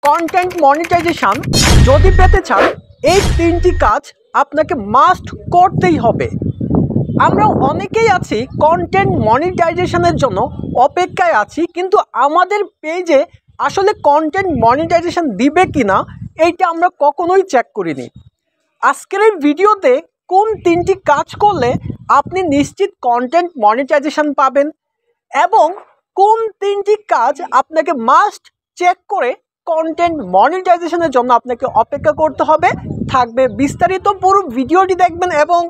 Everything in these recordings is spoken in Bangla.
কন্টেন্ট মনিটাইজেশন যদি পেতে চান এই তিনটি কাজ আপনাকে মাস্ট করতেই হবে। আমরা অনেকেই আছি কন্টেন্ট মনিটাইজেশনের জন্য অপেক্ষায় আছি, কিন্তু আমাদের পেজে আসলে কন্টেন্ট মনিটাইজেশন দিবে কিনা এইটা আমরা কখনোই চেক করিনি। আজকের এই ভিডিওতে কোন তিনটি কাজ করলে আপনি নিশ্চিত কন্টেন্ট মনিটাইজেশন পাবেন এবং কোন তিনটি কাজ আপনাকে মাস্ট চেক করে কন্টেন্ট মনিটাইজেশনের জন্য আপনাকে অপেক্ষা করতে হবে থাকবে বিস্তারিত। পুরো ভিডিওটি দেখবেন এবং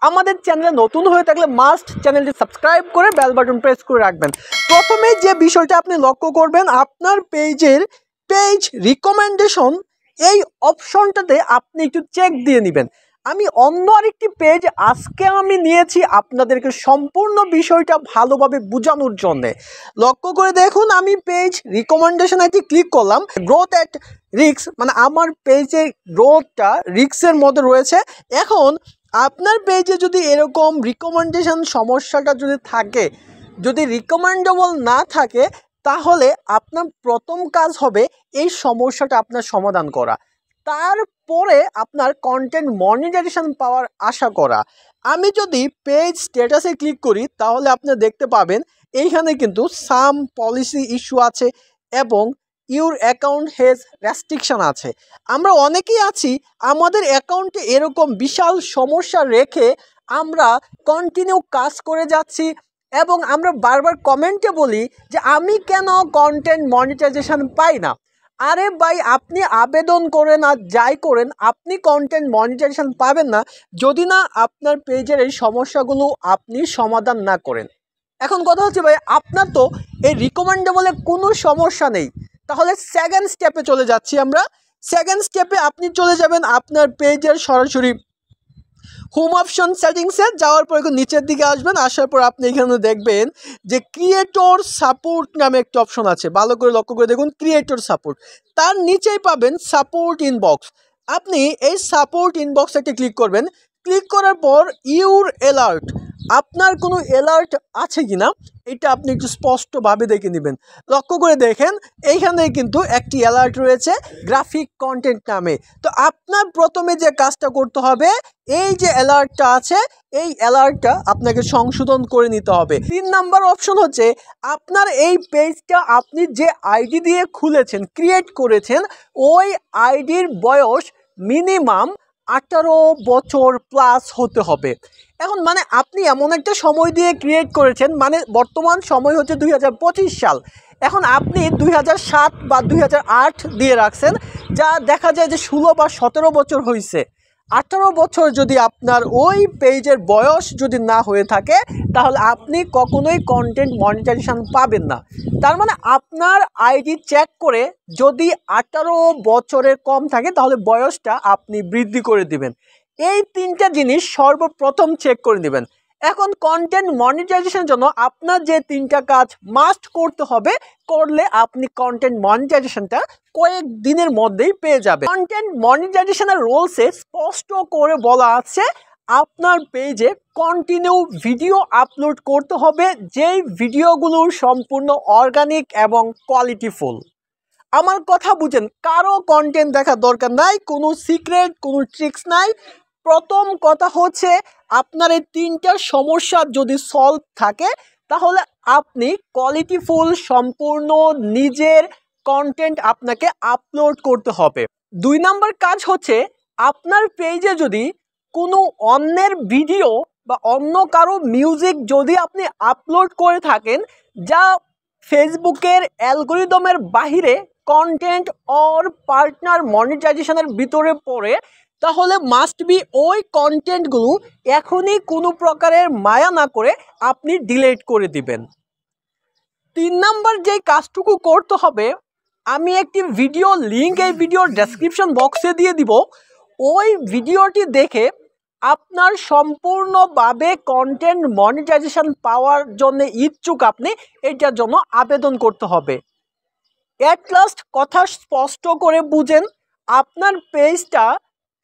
আমাদের চ্যানেলে নতুন হয়ে থাকলে মাস্ট চ্যানেলটি সাবস্ক্রাইব করে বেল বাটন প্রেস করে রাখবেন। প্রথমে যে বিষয়টা আপনি লক্ষ্য করবেন, আপনার পেজের পেজ রিকমেন্ডেশন এই অপশনটাতে আপনি একটু চেক দিয়ে নেবেন। আমি অন্য আরেকটি পেজ আজকে আমি নিয়েছি আপনাদেরকে সম্পূর্ণ বিষয়টা ভালোভাবে বোঝানোর জন্যে। লক্ষ্য করে দেখুন, আমি পেজ রিকমেন্ডেশন একটি ক্লিক করলাম। গ্রোথ অ্যাট রিস্ক, মানে আমার পেজের গ্রোথটা রিস্কের মধ্যে রয়েছে। এখন আপনার পেজে যদি এরকম রিকমেন্ডেশন সমস্যাটা যদি থাকে, যদি রিকমেন্ডেবল না থাকে, তাহলে আপনার প্রথম কাজ হবে এই সমস্যাটা আপনার সমাধান করা, তারপরে আপনার কন্টেন্ট মনিটাইজেশন পাওয়ার আশা করা। আমি যদি পেজ স্ট্যাটাসে ক্লিক করি তাহলে আপনি দেখতে পাবেন এইখানে কিন্তু সাম পলিসি ইস্যু আছে এবং ইউর অ্যাকাউন্ট হ্যাজ রেস্ট্রিকশন আছে। আমরা অনেকেই আছি আমাদের অ্যাকাউন্টে এরকম বিশাল সমস্যা রেখে আমরা কন্টিনিউ কাজ করে যাচ্ছি এবং আমরা বারবার কমেন্টে বলি যে আমি কেন কন্টেন্ট মনিটাইজেশন পাই না। আরে ভাই, আপনি আবেদন করেন আর যাই করেন, আপনি কন্টেন্ট মনিটাইজেশন পাবেন না যদি না আপনার পেজের এই সমস্যাগুলো আপনি সমাধান না করেন। এখন কথা হচ্ছে ভাই, আপনার তো এই রিকমেন্ডেবলে কোনো সমস্যা নেই, তাহলে সেকেন্ড স্টেপে চলে যাচ্ছি আমরা। সেকেন্ড স্টেপে আপনি চলে যাবেন আপনার পেজের সরাসরি হোম অপশন সেটিংসে। যাওয়ার পর নিচের দিকে আসবেন, আসার পর আপনি এখানে দেখবেন যে ক্রিয়েটর সাপোর্ট নামে একটা অপশন আছে। ভালো করে লক্ষ্য করে দেখুন, ক্রিয়েটর সাপোর্ট, তার নিচেই পাবেন সাপোর্ট ইনবক্স। আপনি এই সাপোর্ট ইনবক্স একটা ক্লিক করবেন। ক্লিক করার পর ইউর অ্যালার্ট, আপনার কোনো অ্যালার্ট আছে কি না এটা আপনি একটু স্পষ্টভাবে দেখে নেবেন। লক্ষ্য করে দেখেন এইখানে কিন্তু একটি অ্যালার্ট রয়েছে গ্রাফিক কন্টেন্ট নামে। তো আপনার প্রথমে যে কাজটা করতে হবে, এই যে অ্যালার্টটা আছে এই অ্যালার্টটা আপনাকে সংশোধন করে নিতে হবে। 3 নাম্বার অপশন হচ্ছে আপনার এই পেজটা আপনি যে আইডি দিয়ে খুলেছেন, ক্রিয়েট করেছেন, ওই আইডির বয়স মিনিমাম 18 বছর প্লাস হতে হবে। এখন মানে আপনি এমন একটা সময় দিয়ে ক্রিয়েট করেছেন, মানে বর্তমান সময় হচ্ছে 2025 সাল, এখন আপনি 2007 বা 2008 দিয়ে রাখছেন, যা দেখা যায় যে 16 বা 17 বছর হয়েছে। 18 বছর যদি আপনার ওই পেজের বয়স যদি না হয়ে থাকে তাহলে আপনি কখনোই কন্টেন্ট মনিটাইজেশন পাবেন না। তার মানে আপনার আইডি চেক করে যদি 18 বছরের কম থাকে তাহলে বয়সটা আপনি বৃদ্ধি করে দিবেন। এই 3টা জিনিস সর্বপ্রথম চেক করে নেবেন। এখন কন্টেন্ট মনিটাইজেশনের জন্য আপনার যে 3টা কাজ মাস্ট করতে হবে, করলে আপনি কন্টেন্ট মনিটাইজেশনটা কয়েক দিনের মধ্যেই পেয়ে যাবেন। কন্টেন্ট মনিটাইজেশনের রুলসে স্পষ্ট করে বলা আছে আপনার পেজে কন্টিনিউ ভিডিও আপলোড করতে হবে, যেই ভিডিওগুলো সম্পূর্ণ অর্গানিক এবং কোয়ালিটিফুল। আমার কথা বুঝেন, কারো কন্টেন্ট দেখার দরকার নাই, কোনো সিক্রেট কোনো ট্রিক্স নাই। প্রথম কথা হচ্ছে আপনার এই 3টা সমস্যা যদি সলভ থাকে তাহলে আপনি কোয়ালিটিফুল সম্পূর্ণ নিজের কন্টেন্ট আপনাকে আপলোড করতে হবে। 2 নাম্বার কাজ হচ্ছে আপনার পেজে যদি কোনো অন্যের ভিডিও বা অন্য কারো মিউজিক যদি আপনি আপলোড করে থাকেন যা ফেসবুকের অ্যালগরিদমের বাহিরে কন্টেন্ট অর পার্টনার মনিটাইজেশনের ভিতরে পড়ে, তাহলে মাস্ট বি ওই কন্টেন্টগুলো এখনই কোনো প্রকারের মায়া না করে আপনি ডিলিট করে দিবেন। 3 নাম্বার যে কাজটুকু করতে হবে, আমি একটি ভিডিও লিঙ্ক এই ভিডিওর ডেসক্রিপশন বক্সে দিয়ে দিব। ওই ভিডিওটি দেখে আপনার সম্পূর্ণভাবে কন্টেন্ট মনিটাইজেশন পাওয়ার জন্য ইচ্ছুক আপনি, এটার জন্য আবেদন করতে হবে। এট লাস্ট কথা স্পষ্ট করে বুঝেন আপনার পেজটা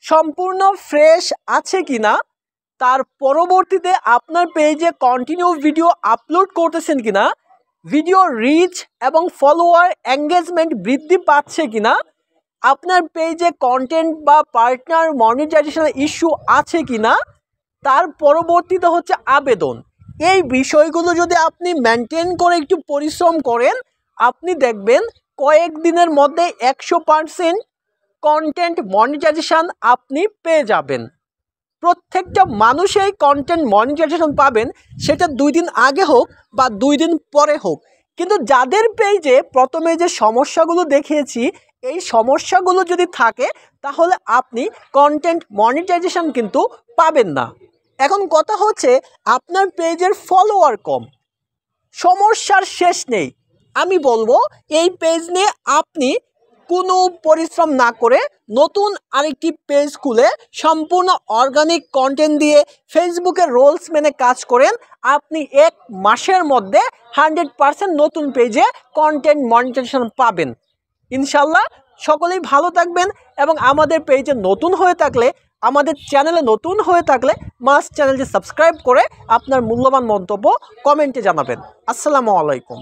সম্পূর্ণ ফ্রেশ আছে কিনা, তার পরবর্তীতে আপনার পেজে কন্টিনিউ ভিডিও আপলোড করতেছেন কিনা, ভিডিও রিচ এবং ফলোয়ার এঙ্গেজমেন্ট বৃদ্ধি পাচ্ছে কিনা, আপনার পেজে কন্টেন্ট বা পার্টনার মনিটাইজেশনের ইস্যু আছে কিনা, তার পরবর্তীতে হচ্ছে আবেদন। এই বিষয়গুলো যদি আপনি মেনটেন করে একটু পরিশ্রম করেন, আপনি দেখবেন কয়েকদিনের মধ্যে 100% কন্টেন্ট মনিটাইজেশন আপনি পেয়ে যাবেন। প্রত্যেকটা মানুষই কন্টেন্ট মনিটাইজেশন পাবেন, সেটা 2 দিন আগে হোক বা 2 দিন পরে হোক। কিন্তু যাদের পেজে প্রথমে যে সমস্যাগুলো দেখিয়েছি, এই সমস্যাগুলো যদি থাকে তাহলে আপনি কন্টেন্ট মনিটাইজেশন কিন্তু পাবেন না। এখন কথা হচ্ছে আপনার পেজের ফলোয়ার কম, সমস্যার শেষ নেই। আমি বলবো এই পেজ নিয়ে আপনি কোনো পরিশ্রম না করে নতুন আরেকটি পেজ খুলে সম্পূর্ণ অর্গানিক কন্টেন্ট দিয়ে ফেসবুকের রুলস মেনে কাজ করেন, আপনি 1 মাসের মধ্যে 100% নতুন পেজে কন্টেন্ট মনিটাইজেশন পাবেন ইনশাল্লাহ। সকলেই ভালো থাকবেন এবং আমাদের পেজে নতুন হয়ে থাকলে, আমাদের চ্যানেলে নতুন হয়ে থাকলে মাস্ট চ্যানেলটি সাবস্ক্রাইব করে আপনার মূল্যবান মন্তব্য কমেন্টে জানাবেন। আসসালামু আলাইকুম।